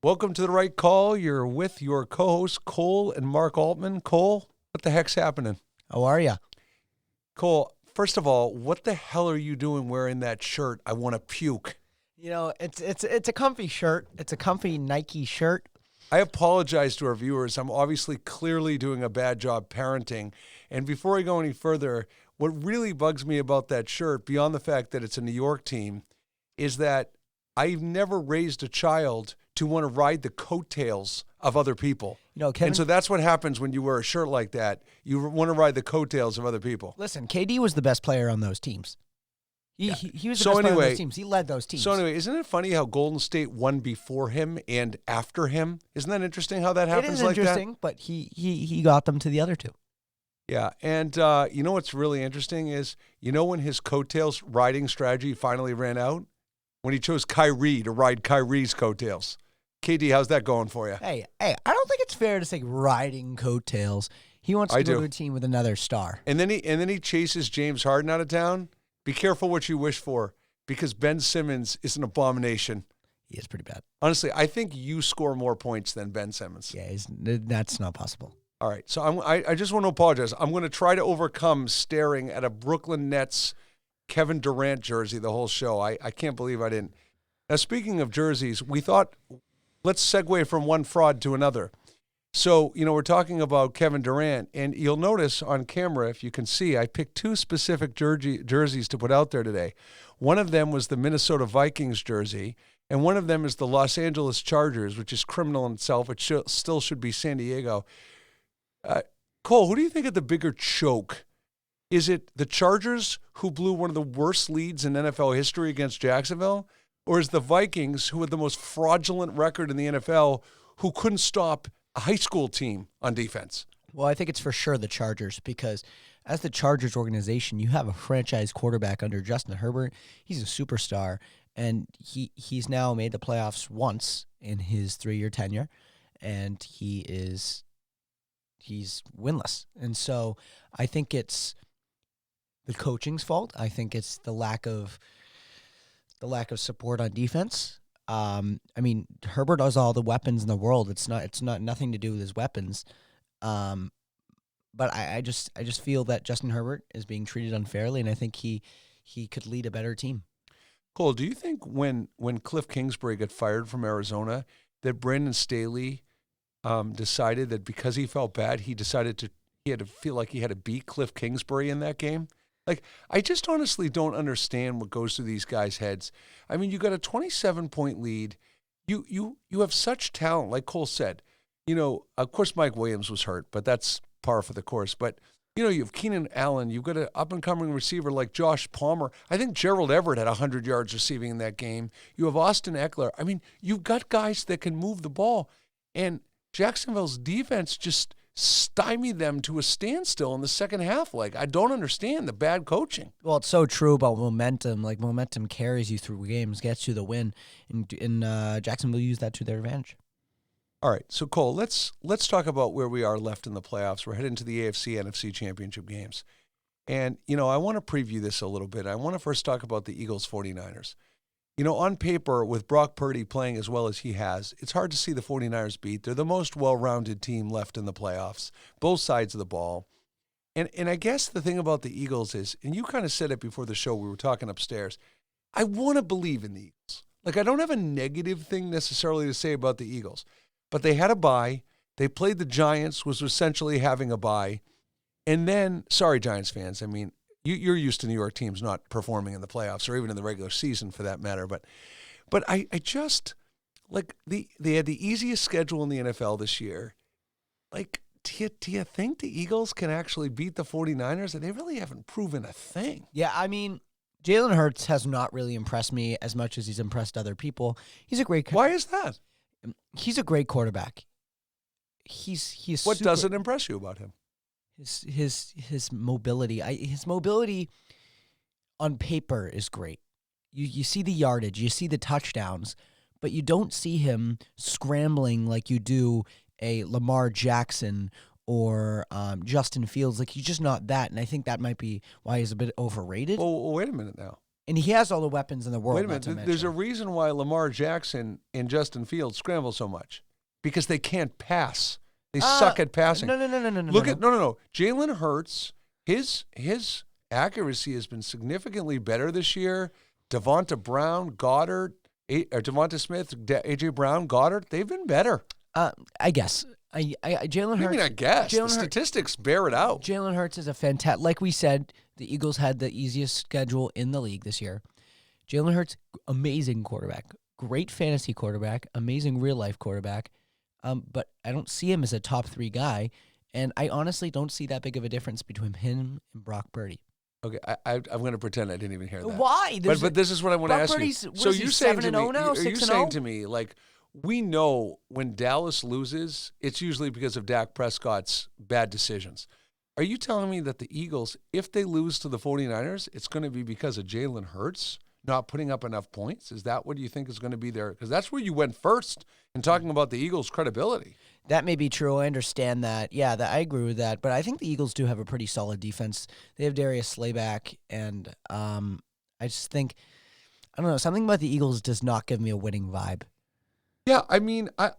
Welcome to The Right Call. You're with your co-hosts, Cole and Mark Altman. Cole, what the heck's happening? How are you? Cole, first of all, what the hell are you doing wearing that shirt? I want to puke. You know, it's a comfy shirt. It's a comfy Nike shirt. I apologize to our viewers. I'm obviously clearly doing a bad job parenting. And before I go any further, what really bugs me about that shirt, beyond the fact that it's a New York team, is that I've never raised a child to want to ride the coattails of other people. You know, Kevin. And so that's what happens when you wear a shirt like that. You want to ride the coattails of other people. Listen, KD was the best player on those teams. He was the best player on those teams. He led those teams. So anyway, isn't it funny how Golden State won before him and after him? Isn't that interesting how that happens like that? It is interesting, but he got them to the other two. Yeah, and you know what's really interesting is, when his coattails riding strategy finally ran out? When he chose Kyrie to ride Kyrie's coattails. KD, how's that going for you? Hey, I don't think it's fair to say riding coattails. He wants to go to a team with another star. And then he chases James Harden out of town. Be careful what you wish for, because Ben Simmons is an abomination. He is pretty bad. Honestly, I think you score more points than Ben Simmons. Yeah, that's not possible. All right, so I just want to apologize. I'm going to try to overcome staring at a Brooklyn Nets Kevin Durant jersey the whole show. I can't believe I didn't. Now, speaking of jerseys, we thought, let's segue from one fraud to another. So, we're talking about Kevin Durant, and you'll notice on camera, if you can see, I picked two specific jerseys to put out there today. One of them was the Minnesota Vikings jersey, and one of them is the Los Angeles Chargers, which is criminal in itself. It still should be San Diego. Cole, who do you think had the bigger choke? Is it the Chargers, who blew one of the worst leads in NFL history against Jacksonville? Or is the Vikings, who had the most fraudulent record in the NFL, who couldn't stop a high school team on defense? Well, I think it's for sure the Chargers, because as the Chargers organization, you have a franchise quarterback under Justin Herbert. He's a superstar, and he's now made the playoffs once in his 3-year tenure, and he's winless. And so I think it's the coaching's fault. I think it's the lack of support on defense. Herbert has all the weapons in the world. It's not nothing to do with his weapons. But I just feel that Justin Herbert is being treated unfairly, and I think he could lead a better team. Cole, do you think when Cliff Kingsbury got fired from Arizona, that Brandon Staley decided that because he felt bad, he had to feel like he had to beat Cliff Kingsbury in that game? Like, I just honestly don't understand what goes through these guys' heads. I mean, you got a 27-point lead. You have such talent, like Cole said. Of course, Mike Williams was hurt, but that's par for the course. But, you have Keenan Allen. You've got an up-and-coming receiver like Josh Palmer. I think Gerald Everett had 100 yards receiving in that game. You have Austin Eckler. I mean, you've got guys that can move the ball. And Jacksonville's defense just stymie them to a standstill in the second half. Like, I don't understand the bad coaching. Well, it's so true about momentum. Like, momentum carries you through games, gets you the win, and Jacksonville used that to their advantage. All right, so Cole, let's talk about where we are left in the playoffs. We're heading to the AFC, NFC championship games. And, I want to preview this a little bit. I want to first talk about the Eagles 49ers. On paper, with Brock Purdy playing as well as he has, it's hard to see the 49ers beat. They're the most well-rounded team left in the playoffs, both sides of the ball. And I guess the thing about the Eagles is, and you kind of said it before the show, we were talking upstairs, I want to believe in the Eagles. Like, I don't have a negative thing necessarily to say about the Eagles, but they had a bye. They played the Giants, was essentially having a bye. And then, sorry, Giants fans, I mean, you're used to New York teams not performing in the playoffs or even in the regular season for that matter. But I just, like, they had the easiest schedule in the NFL this year. Like, do you think the Eagles can actually beat the 49ers? They really haven't proven a thing. Yeah, I mean, Jalen Hurts has not really impressed me as much as he's impressed other people. He's a great. Why is that? He's a great quarterback. He's what doesn't impress you about him? His mobility. His mobility on paper is great. You see the yardage, you see the touchdowns, but you don't see him scrambling like you do a Lamar Jackson or Justin Fields. Like, he's just not that, and I think that might be why he's a bit overrated. Well, wait a minute now. And he has all the weapons in the world. Wait a minute. There's a reason why Lamar Jackson and Justin Fields scramble so much. Because they can't pass. They suck at passing. No. No. Jalen Hurts, his accuracy has been significantly better this year. Devonta Brown, Goddard, Devonta Smith, A.J. Brown, Goddard, they've been better. I guess. Jalen Hurts. I mean, I guess. The statistics bear it out. Jalen Hurts is a fantastic. Like we said, the Eagles had the easiest schedule in the league this year. Jalen Hurts, amazing quarterback. Great fantasy quarterback. Amazing real-life quarterback. But I don't see him as a top 3 guy. And I honestly don't see that big of a difference between him and Brock Purdy. Okay, I'm going to pretend I didn't even hear that. Why? But this is what I want to ask you. So you're saying to me, are you saying to me, like, we know when Dallas loses, it's usually because of Dak Prescott's bad decisions. Are you telling me that the Eagles, if they lose to the 49ers, it's going to be because of Jalen Hurts not putting up enough points? Is that what you think is going to be there? Because that's where you went first in talking about the Eagles' credibility. That may be true. I understand that. Yeah, I agree with that. But I think the Eagles do have a pretty solid defense. They have Darius Slayback, and I just think, I don't know, something about the Eagles does not give me a winning vibe. Yeah, I mean, I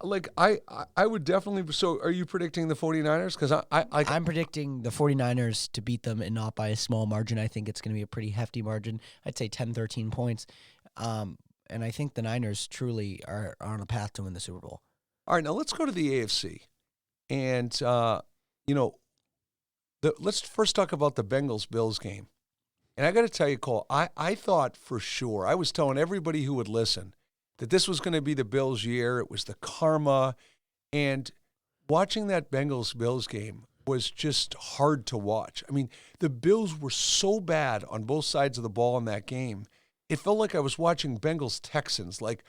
would definitely. So, are you predicting the 49ers? Because I'm predicting the 49ers to beat them and not by a small margin. I think it's going to be a pretty hefty margin. I'd say 10, 13 points. And I think the Niners truly are on a path to win the Super Bowl. All right, now let's go to the AFC. And, let's first talk about the Bengals-Bills game. And I got to tell you, Cole, I thought for sure, I was telling everybody who would listen, that this was going to be the Bills' year. It was the karma. And watching that Bengals-Bills game was just hard to watch. I mean, the Bills were so bad on both sides of the ball in that game. It felt like I was watching Bengals-Texans. Like,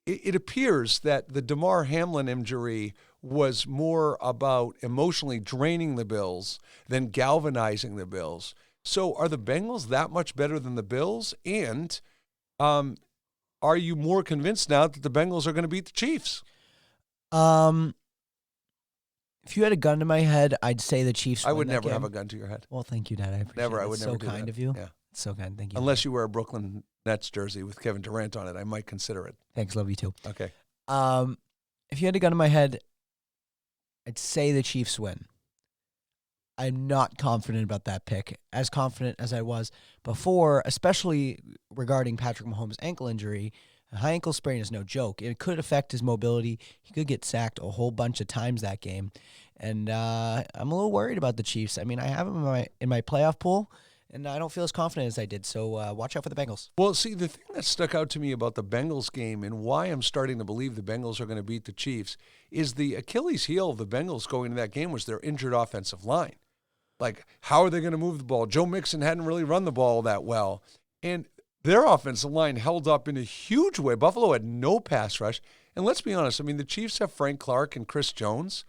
it appears that the Damar Hamlin injury was more about emotionally draining the Bills than galvanizing the Bills. So are the Bengals that much better than the Bills? And are you more convinced now that the Bengals are going to beat the Chiefs? If you had a gun to my head, I'd say the Chiefs win I would that never game. have a gun to your head. Well, thank you, Dad. I appreciate Never. it. I would It's never so do kind that. of you. Yeah. It's so kind. Thank you. Unless you wear a Brooklyn Nets jersey with Kevin Durant on it, I might consider it. Thanks. Love you too. Okay. If you had a gun to my head, I'd say the Chiefs win. I'm not confident about that pick, as confident as I was before, especially regarding Patrick Mahomes' ankle injury. A high ankle sprain is no joke. It could affect his mobility. He could get sacked a whole bunch of times that game. And I'm a little worried about the Chiefs. I mean, I have them in my playoff pool, and I don't feel as confident as I did. So watch out for the Bengals. Well, see, the thing that stuck out to me about the Bengals game and why I'm starting to believe the Bengals are going to beat the Chiefs is the Achilles heel of the Bengals going into that game was their injured offensive line. Like, how are they going to move the ball? Joe Mixon hadn't really run the ball that well. And their offensive line held up in a huge way. Buffalo had no pass rush. And let's be honest, I mean, the Chiefs have Frank Clark and Chris Jones,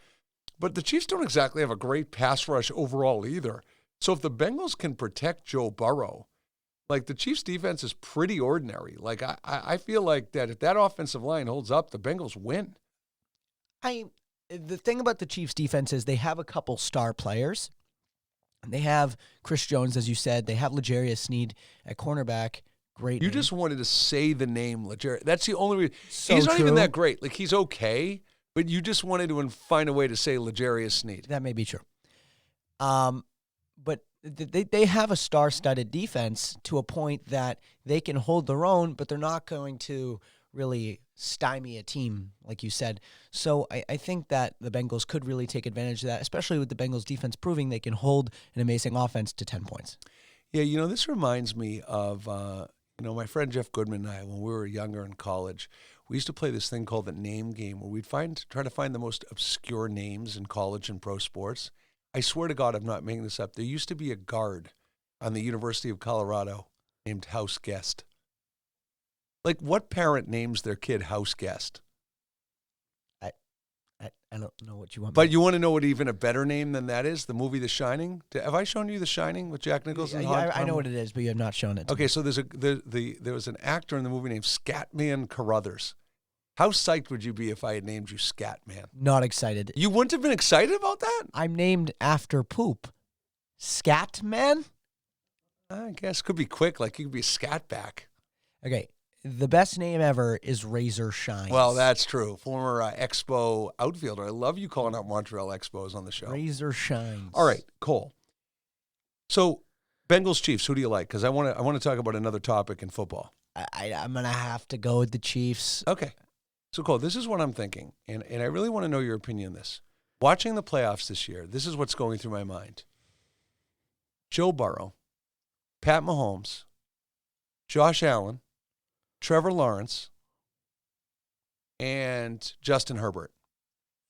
but the Chiefs don't exactly have a great pass rush overall either. So if the Bengals can protect Joe Burrow, like the Chiefs' defense is pretty ordinary. Like I feel like that if that offensive line holds up, the Bengals win. The thing about the Chiefs' defense is they have a couple star players. They have Chris Jones, as you said. They have L'Jarius Sneed at cornerback. Great. You name. just wanted to say the name L'Jarius. That's the only reason. So he's not true. even that great. Like, he's okay, but you just wanted to find a way to say L'Jarius Sneed. That may be true. But they have a star-studded defense to a point that they can hold their own, but they're not going to really stymie a team, like you said. So I think that the Bengals could really take advantage of that, especially with the Bengals defense proving they can hold an amazing offense to 10 points. Yeah, this reminds me of, my friend Jeff Goodman and I, when we were younger in college, we used to play this thing called the name game where we'd try to find the most obscure names in college and pro sports. I swear to God, I'm not making this up. There used to be a guard on the University of Colorado named House Guest. Like, what parent names their kid House Guest? I don't know what you want. But you want to know what even a better name than that is? The movie The Shining? Have I shown you The Shining with Jack Nicholson? Yeah, I know what it is, but you have not shown it to Okay, me. so there was an actor in the movie named Scatman Carruthers. How psyched would you be if I had named you Scatman? Not excited. You wouldn't have been excited about that? I'm named after poop. Scatman? I guess could be quick, like he could be a scat back. Okay, the best name ever is Razor Shines. Well, that's true. Former Expo outfielder. I love you calling out Montreal Expos on the show. Razor Shines. All right, Cole. So, Bengals Chiefs. Who do you like? Because I want to talk about another topic in football. I'm gonna have to go with the Chiefs. Okay. So, Cole, this is what I'm thinking, and I really want to know your opinion on this. Watching the playoffs this year, this is what's going through my mind. Joe Burrow, Pat Mahomes, Josh Allen, Trevor Lawrence, and Justin Herbert.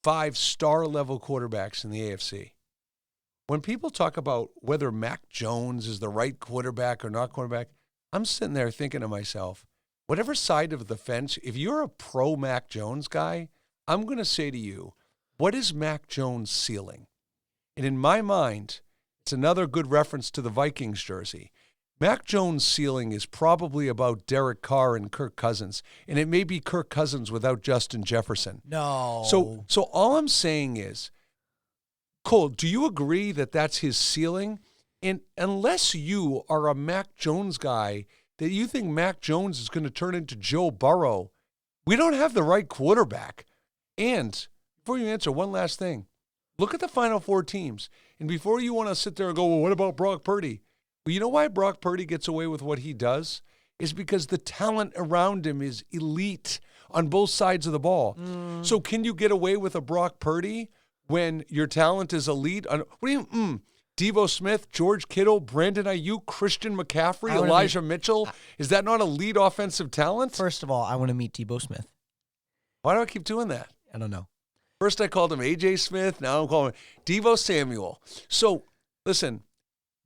5 star-level quarterbacks in the AFC. When people talk about whether Mac Jones is the right quarterback or not quarterback, I'm sitting there thinking to myself, whatever side of the fence, if you're a pro Mac Jones guy, I'm going to say to you, what is Mac Jones' ceiling? And in my mind, it's another good reference to the Vikings jersey. Mac Jones' ceiling is probably about Derek Carr and Kirk Cousins, and it may be Kirk Cousins without Justin Jefferson. No. So all I'm saying is, Cole, do you agree that that's his ceiling? And unless you are a Mac Jones guy, that you think Mac Jones is going to turn into Joe Burrow, we don't have the right quarterback. And before you answer, one last thing. Look at the Final Four teams. And before you want to sit there and go, well, what about Brock Purdy? Well, you know why Brock Purdy gets away with what he does? Is because the talent around him is elite on both sides of the ball. So can you get away with a Brock Purdy when your talent is elite? What do you Devo Smith, George Kittle, Brandon Ayuk, Christian McCaffrey, Elijah Mitchell. Is that not elite offensive talent? First of all, I want to meet Devo Smith. Why do I keep doing that? I don't know. First I called him A.J. Smith. Now I'm calling him Devo Samuel. So, listen,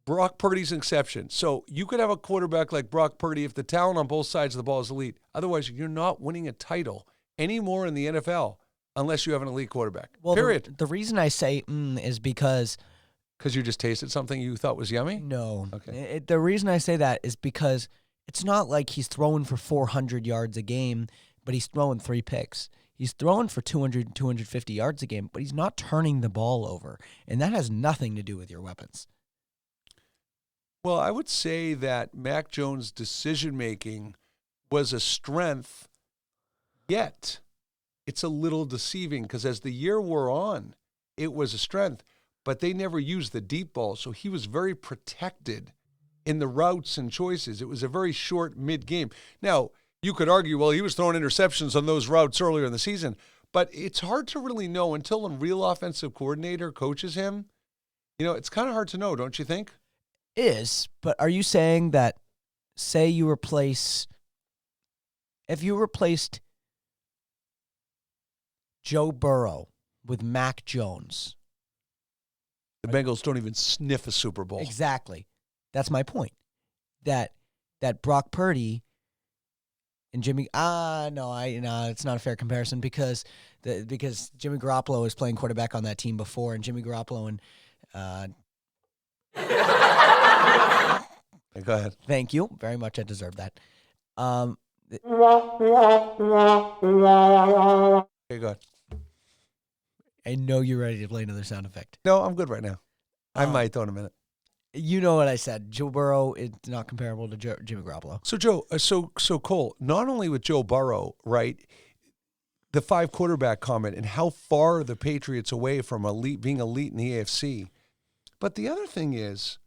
Brock Purdy's an exception. So you could have a quarterback like Brock Purdy if the talent on both sides of the ball is elite. Otherwise, you're not winning a title anymore in the NFL unless you have an elite quarterback. Well, period. The reason I say is because... Because you just tasted something you thought was yummy? No. Okay. The reason I say that is because it's not like he's throwing for 400 yards a game, but he's throwing 3 picks. He's throwing for 200, 250 yards a game, but he's not turning the ball over. And that has nothing to do with your weapons. Well, I would say that Mac Jones' decision-making was a strength, yet it's a little deceiving because as the year wore on, it was a strength, but they never used the deep ball, so he was very protected in the routes and choices. It was a very short mid-game. Now, you could argue, well, he was throwing interceptions on those routes earlier in the season, but it's hard to really know until a real offensive coordinator coaches him. You know, it's kind of hard to know, don't you think? Is, but are you saying that, say you replace, if you replaced Joe Burrow with Mac Jones? The Bengals don't even sniff a Super Bowl. Exactly. That's my point. That Brock Purdy and Jimmy, it's not a fair comparison because Jimmy Garoppolo was playing quarterback on that team before, and Jimmy Garoppolo and Go ahead. Thank you very much. I deserve that. Okay, go ahead. I know you're ready to play another sound effect. No, I'm good right now. I might though in a minute. You know what I said. Joe Burrow is not comparable to Jimmy Garoppolo. So Joe, so Cole, not only with Joe Burrow, right? The 5 quarterback comment and how far the Patriots away from being elite in the AFC. But the other thing is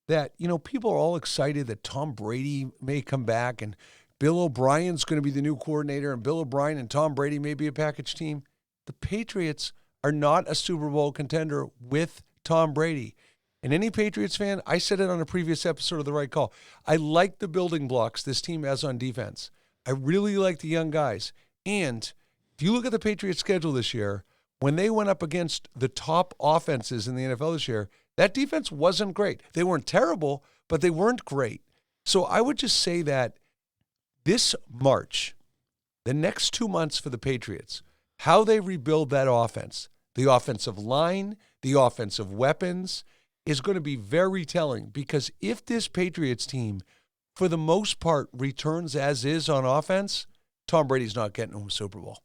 that, you know, people are all excited that Tom Brady may come back and Bill O'Brien's going to be the new coordinator and Bill O'Brien and Tom Brady may be a package team. The Patriots are not a Super Bowl contender with Tom Brady. And any Patriots fan, I said it on a previous episode of The Right Call, I like the building blocks this team has on defense. I really like the young guys. And if you look at the Patriots' schedule this year, when they went up against the top offenses in the NFL this year, that defense wasn't great. They weren't terrible, but they weren't great. So I would just say that this March, the next 2 months for the Patriots, how they rebuild that offense, the offensive line, the offensive weapons, is going to be very telling because if this Patriots team, for the most part, returns as is on offense, Tom Brady's not getting him a Super Bowl.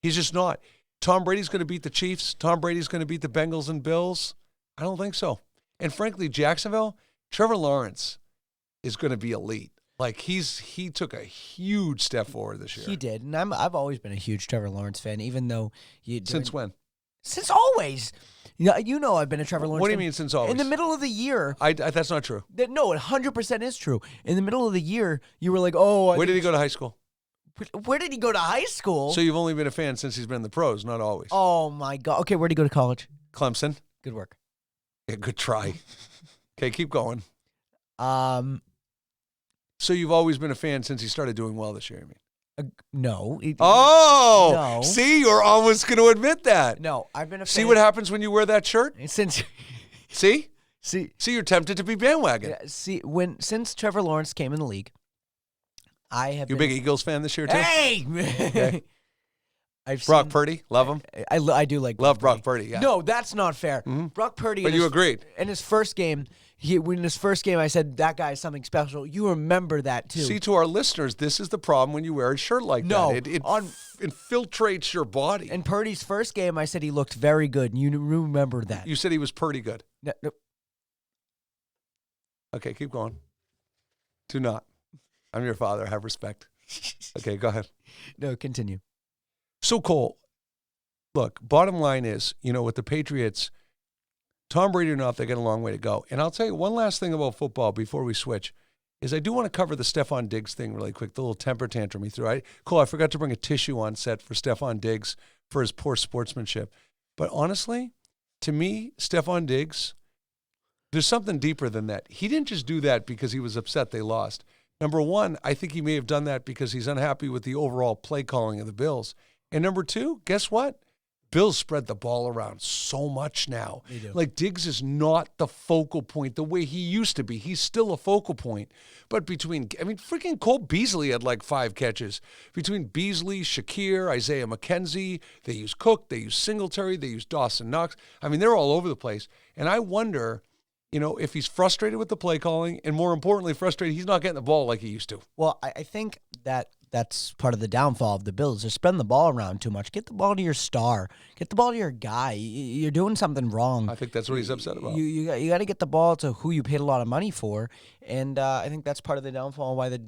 He's just not. Tom Brady's going to beat the Chiefs. Tom Brady's going to beat the Bengals and Bills. I don't think so. And frankly, Jacksonville, Trevor Lawrence, is going to be elite. Like he took a huge step forward this year. He did, and I've always been a huge Trevor Lawrence fan, even though Since when? Since always. You know I've been a Trevor Lawrence What do you fan. mean since always? In the middle of the year. That's not true. No, it 100% is true. In the middle of the year, you were like, oh. Where did he go to high school? Where did he go to high school? So you've only been a fan since he's been in the pros, not always. Oh, my God. Okay, where did he go to college? Clemson. Good work. Yeah, good try. Okay, keep going. Um, So you've always been a fan since he started doing well this year, you mean? No. Oh! No. See, you're almost going to admit that. No, I've been a fan. See what happens when you wear that shirt? Since. See? See, you're tempted to be bandwagon. yeah, since Trevor Lawrence came in the league, I have You a been big Eagles fan this year, too? Hey! Okay. I've Brock seen, Purdy, love him. I do like Love Brock Purdy, yeah. No, that's not fair. Mm-hmm. Brock Purdy. But you agreed. In his first game, I said that guy is something special. You remember that too. See, to our listeners, this is the problem when you wear a shirt like that. It infiltrates your body. In Purdy's first game, I said he looked very good, and you remember that. You said he was pretty good. No. Okay, keep going. Do not. I'm your father. Have respect. Okay, go ahead. No, continue. So, Cole, look, bottom line is, with the Patriots, Tom Brady or not, they got a long way to go. And I'll tell you one last thing about football before we switch, is I do want to cover the Stephon Diggs thing really quick, the little temper tantrum he threw. Cole, I forgot to bring a tissue on set for Stephon Diggs for his poor sportsmanship. But honestly, to me, Stephon Diggs, there's something deeper than that. He didn't just do that because he was upset they lost. Number one, I think he may have done that because he's unhappy with the overall play calling of the Bills. And number two, guess what? Bills spread the ball around so much now. They do. Like Diggs is not the focal point the way he used to be. He's still a focal point. But freaking Cole Beasley had like 5 catches. Between Beasley, Shakir, Isaiah McKenzie, they use Cook, they use Singletary, they use Dawson Knox. They're all over the place. And I wonder, if he's frustrated with the play calling and more importantly, frustrated he's not getting the ball like he used to. Well, I think that's part of the downfall of the Bills. They're spreading the ball around too much. Get the ball to your star. Get the ball to your guy. You're doing something wrong. I think that's what he's upset about. You got to get the ball to who you paid a lot of money for, and I think that's part of the downfall why the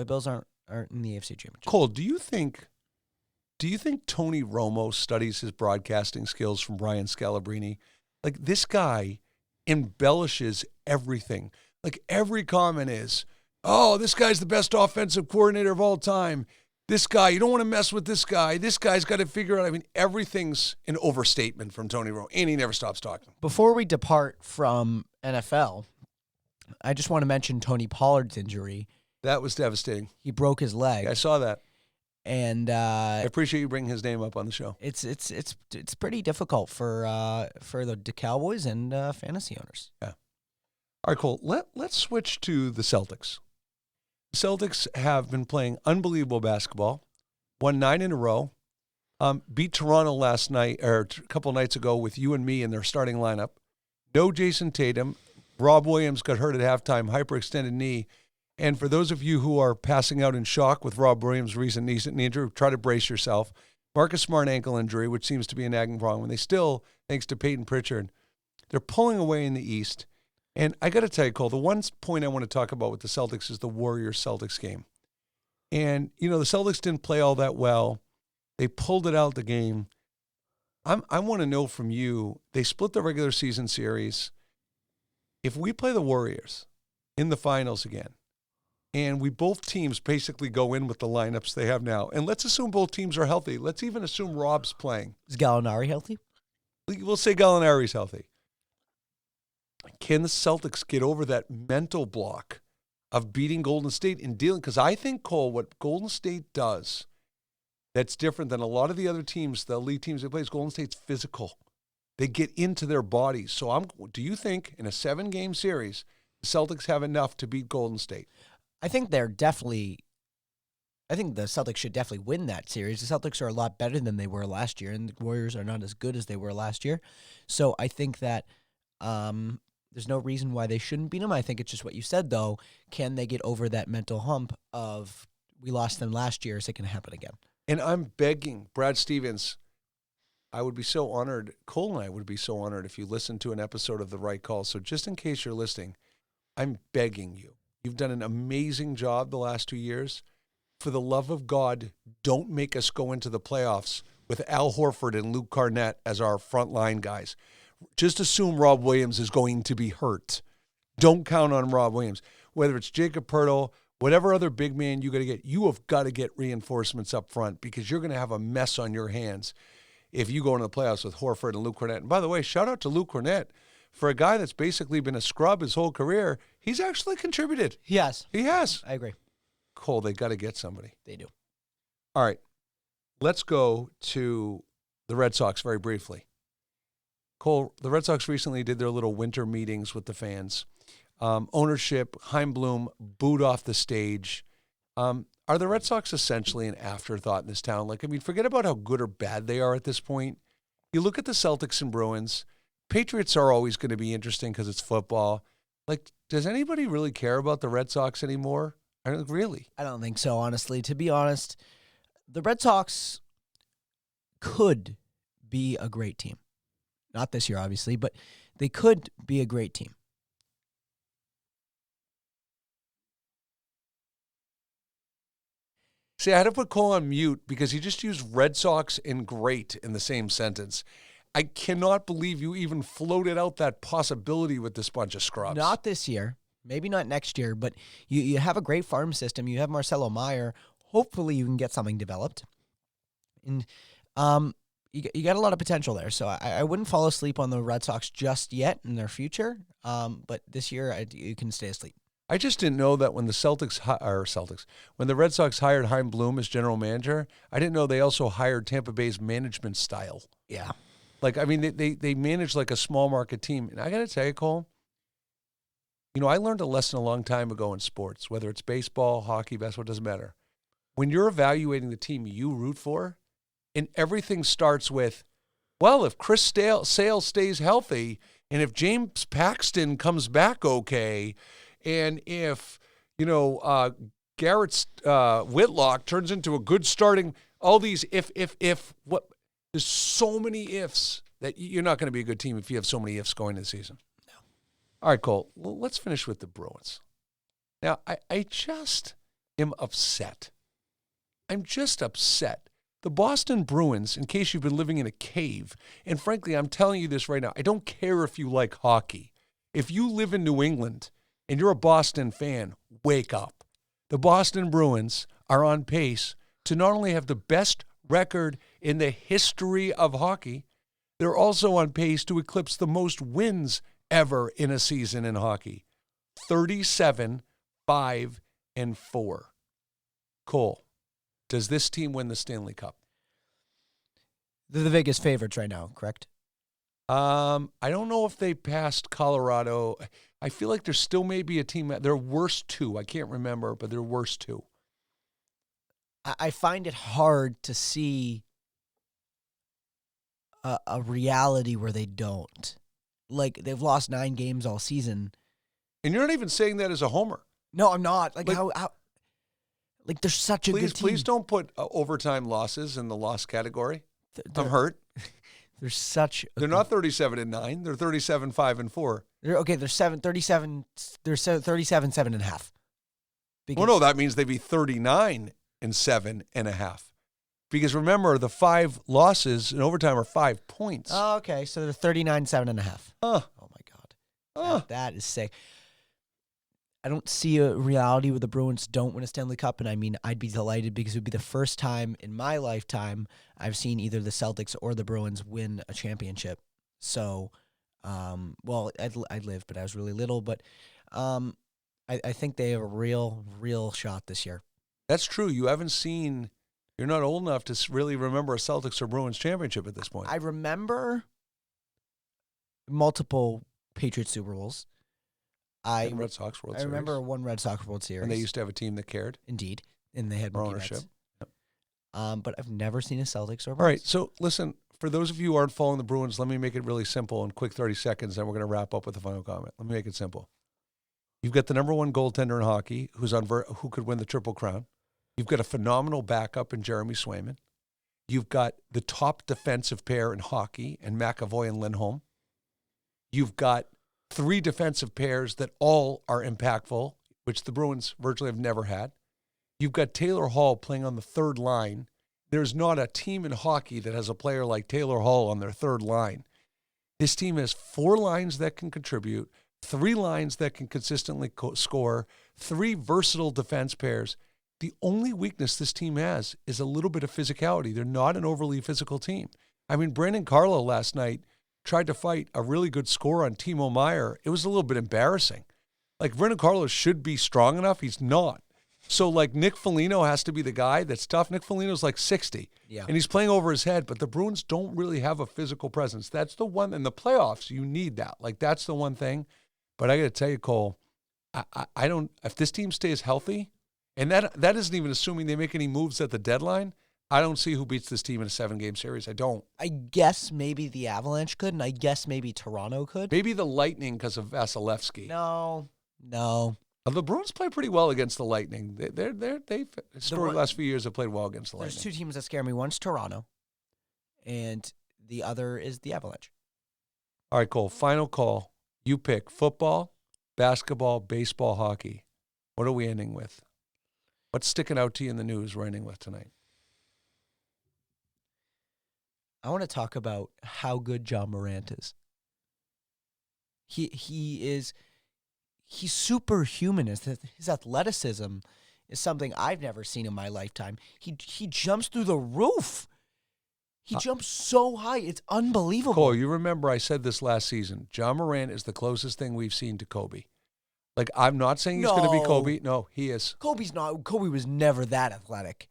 Bills aren't in the AFC Championship. Cole, do you think Tony Romo studies his broadcasting skills from Brian Scalabrine? Like, this guy embellishes everything. Like, every comment is, oh, this guy's the best offensive coordinator of all time. This guy, you don't want to mess with this guy. This guy's got to figure out. Everything's an overstatement from Tony Romo, and he never stops talking. Before we depart from NFL, I just want to mention Tony Pollard's injury. That was devastating. He broke his leg. I saw that. And I appreciate you bringing his name up on the show. It's pretty difficult for the Cowboys and fantasy owners. Yeah. All right, Cole. Let's switch to the Celtics. The Celtics have been playing unbelievable basketball. Won 9 in a row. Beat Toronto last night or a couple nights ago with you and me in their starting lineup. No Jason Tatum. Rob Williams got hurt at halftime, hyperextended knee. And for those of you who are passing out in shock with Rob Williams' recent knee injury, try to brace yourself. Marcus Smart ankle injury, which seems to be a nagging problem. And they still, thanks to Peyton Pritchard, they're pulling away in the East. And I got to tell you, Cole, the one point I want to talk about with the Celtics is the Warriors-Celtics game. And, the Celtics didn't play all that well. They pulled it out the game. I want to know from you, they split the regular season series. If we play the Warriors in the finals again, and both teams basically go in with the lineups they have now, and let's assume both teams are healthy. Let's even assume Rob's playing. Is Gallinari healthy? We'll say Gallinari's healthy. Can the Celtics get over that mental block of beating Golden State and dealing? Because I think, Cole, what Golden State does that's different than a lot of the other teams, the elite teams they play, is Golden State's physical. They get into their bodies. So do you think in a 7-game series, the Celtics have enough to beat Golden State? I think the Celtics should definitely win that series. The Celtics are a lot better than they were last year, and the Warriors are not as good as they were last year. So I think that there's no reason why they shouldn't beat them. I think it's just what you said, though. Can they get over that mental hump of we lost them last year? Is it going to happen again? And I'm begging Brad Stevens, I would be so honored, Cole and I would be so honored if you listened to an episode of The Right Call. So just in case you're listening, I'm begging you. You've done an amazing job the last 2 years. For the love of God, don't make us go into the playoffs with Al Horford and Luke Cornett as our frontline guys. Just assume Rob Williams is going to be hurt. Don't count on Rob Williams. Whether it's Jacob Poeltl, whatever other big man you have got to get reinforcements up front because you're going to have a mess on your hands if you go into the playoffs with Horford and Luke Cornett. And by the way, shout out to Luke Cornett. For a guy that's basically been a scrub his whole career, he's actually contributed. He has. He has. I agree. Cole, they got to get somebody. They do. All right. Let's go to the Red Sox very briefly. Cole, the Red Sox recently did their little winter meetings with the fans. Ownership, Chaim Bloom booed off the stage. Are the Red Sox essentially an afterthought in this town? Like, I mean, forget about how good or bad they are at this point. You look at the Celtics and Bruins. Patriots are always going to be interesting because it's football. Like, does anybody really care about the Red Sox anymore? Really? I don't think so, honestly. To be honest, the Red Sox could be a great team. Not this year, obviously, but they could be a great team. See, I had to put Cole on mute because he just used Red Sox and great in the same sentence. I cannot believe you even floated out that possibility with this bunch of scrubs. Not this year. Maybe not next year, but you have a great farm system. You have Marcelo Meyer. Hopefully you can get something developed. And you got a lot of potential there. So I wouldn't fall asleep on the Red Sox just yet in their future. But this year you can stay asleep. I just didn't know that when when the Red Sox hired Chaim Bloom as general manager, I didn't know they also hired Tampa Bay's management style. Yeah. Like, I mean, they manage like a small market team. And I got to tell you, Cole, I learned a lesson a long time ago in sports, whether it's baseball, hockey, basketball, it doesn't matter. When you're evaluating the team you root for, and everything starts with, well, if Chris Sale stays healthy, and if James Paxton comes back okay, and if, Garrett Whitlock turns into a good starting, all these what, there's so many ifs that you're not going to be a good team if you have so many ifs going into the season. No. All right, Cole, let's finish with the Bruins. Now, I just am upset. I'm just upset. The Boston Bruins, in case you've been living in a cave, and frankly, I'm telling you this right now, I don't care if you like hockey. If you live in New England and you're a Boston fan, wake up. The Boston Bruins are on pace to not only have the best record in the history of hockey, they're also on pace to eclipse the most wins ever in a season in hockey. 37, 5, and 4. Cole, does this team win the Stanley Cup? They're the biggest favorites right now, correct? I don't know if they passed Colorado. I feel like there still may be a team. They're worst two. I can't remember, but they're worst two. I find it hard to see a reality where they don't. Like, they've lost 9 games all season. And you're not even saying that as a homer. No, I'm not. Like how they're such a good team. Please don't put overtime losses in the loss category. I'm hurt. They're such. They're not 37-9. They're 37-5-4. They're 37. They're 37.5. Well, no, that means they'd be 39-7.5. Because remember, the 5 losses in overtime are 5 points. Oh, okay. So they're 39.7.5. Oh my God. That is sick. I don't see a reality where the Bruins don't win a Stanley Cup, and I mean, I'd be delighted because it would be the first time in my lifetime I've seen either the Celtics or the Bruins win a championship. So, I'd live, but I was really little. But I think they have a real shot this year. That's true. You're not old enough to really remember a Celtics or Bruins championship at this point. I remember multiple Patriots Super Bowls. And Red Sox World Series. I remember one Red Sox World Series. And they used to have a team that cared. Indeed. And they had more ownership. Yep. But I've never seen a Celtics or Bruins. All right, so listen, for those of you who aren't following the Bruins, let me make it really simple in quick 30 seconds, and we're going to wrap up with the final comment. Let me make it simple. You've got the number one goaltender in hockey who could win the Triple Crown. You've got a phenomenal backup in Jeremy Swayman. You've got the top defensive pair in hockey in McAvoy and Lindholm. You've got 3 defensive pairs that all are impactful, which the Bruins virtually have never had. You've got Taylor Hall playing on the third line. There's not a team in hockey that has a player like Taylor Hall on their third line. This team has 4 lines that can contribute, 3 lines that can consistently score, 3 versatile defense pairs. The only weakness this team has is a little bit of physicality. They're not an overly physical team. I mean, Brandon Carlo last night tried to fight a really good score on Timo Meier. It was a little bit embarrassing. Like, Brandon Carlo should be strong enough. He's not. So, like, Nick Foligno has to be the guy that's tough. Nick Foligno's like 60. Yeah. And he's playing over his head, but the Bruins don't really have a physical presence. That's the one. In the playoffs, you need that. Like, that's the one thing. But I got to tell you, Cole, I don't, if this team stays healthy, and that isn't even assuming they make any moves at the deadline, I don't see who beats this team in a 7-game series. I don't. I guess maybe the Avalanche could, and I guess maybe Toronto could. Maybe the Lightning because of Vasilevsky. No. The Bruins play pretty well against the Lightning. They've historically last few years have played well against the Lightning. There's 2 teams that scare me. One's Toronto, and the other is the Avalanche. All right, Cole, final call. You pick football, basketball, baseball, hockey. What are we ending with? What's sticking out to you in the news we're ending with tonight? I want to talk about how good John Morant is. He's superhuman. His athleticism is something I've never seen in my lifetime. He jumps through the roof. He jumps so high. It's unbelievable. Cole, you remember I said this last season. John Morant is the closest thing we've seen to Kobe. Like, I'm not saying he's going to be Kobe. No, he is. Kobe's not. Kobe was never that athletic.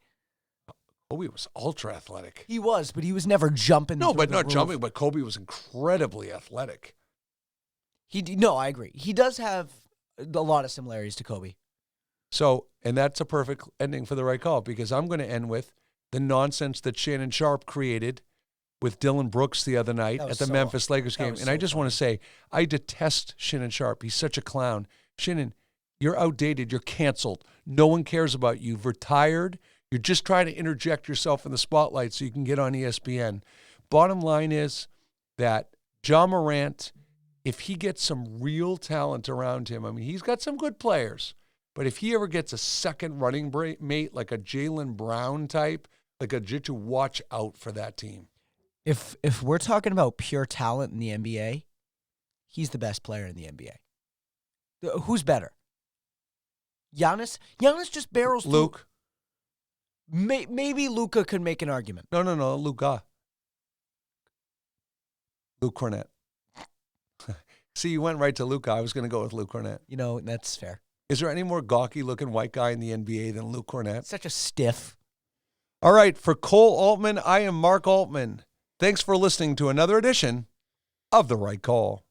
Kobe was ultra athletic. He was, but he was never jumping. No, but not roof. jumping. But Kobe was incredibly athletic. No, I agree. He does have a lot of similarities to Kobe. So, and that's a perfect ending for the right call, because I'm going to end with the nonsense that Shannon Sharp created with Dylan Brooks the other night at the Memphis Lakers game. And I just want to say, I detest Shannon Sharp. He's such a clown. Shannon, you're outdated. You're canceled. No one cares about you. You've retired. You're just trying to interject yourself in the spotlight so you can get on ESPN. Bottom line is that John Morant, if he gets some real talent around him, I mean, he's got some good players, but if he ever gets a second running mate, like a Jaylen Brown type, like a Jitsu, watch out for that team. If we're talking about pure talent in the NBA, he's the best player in the NBA. Who's better? Giannis? Giannis just barrels through. Luke? Maybe Luka could make an argument. No, Luka. Luke Cornett. See, you went right to Luka. I was going to go with Luke Cornett. You know, that's fair. Is there any more gawky-looking white guy in the NBA than Luke Cornett? Such a stiff. All right, for Cole Altman, I am Mark Altman. Thanks for listening to another edition of The Right Call.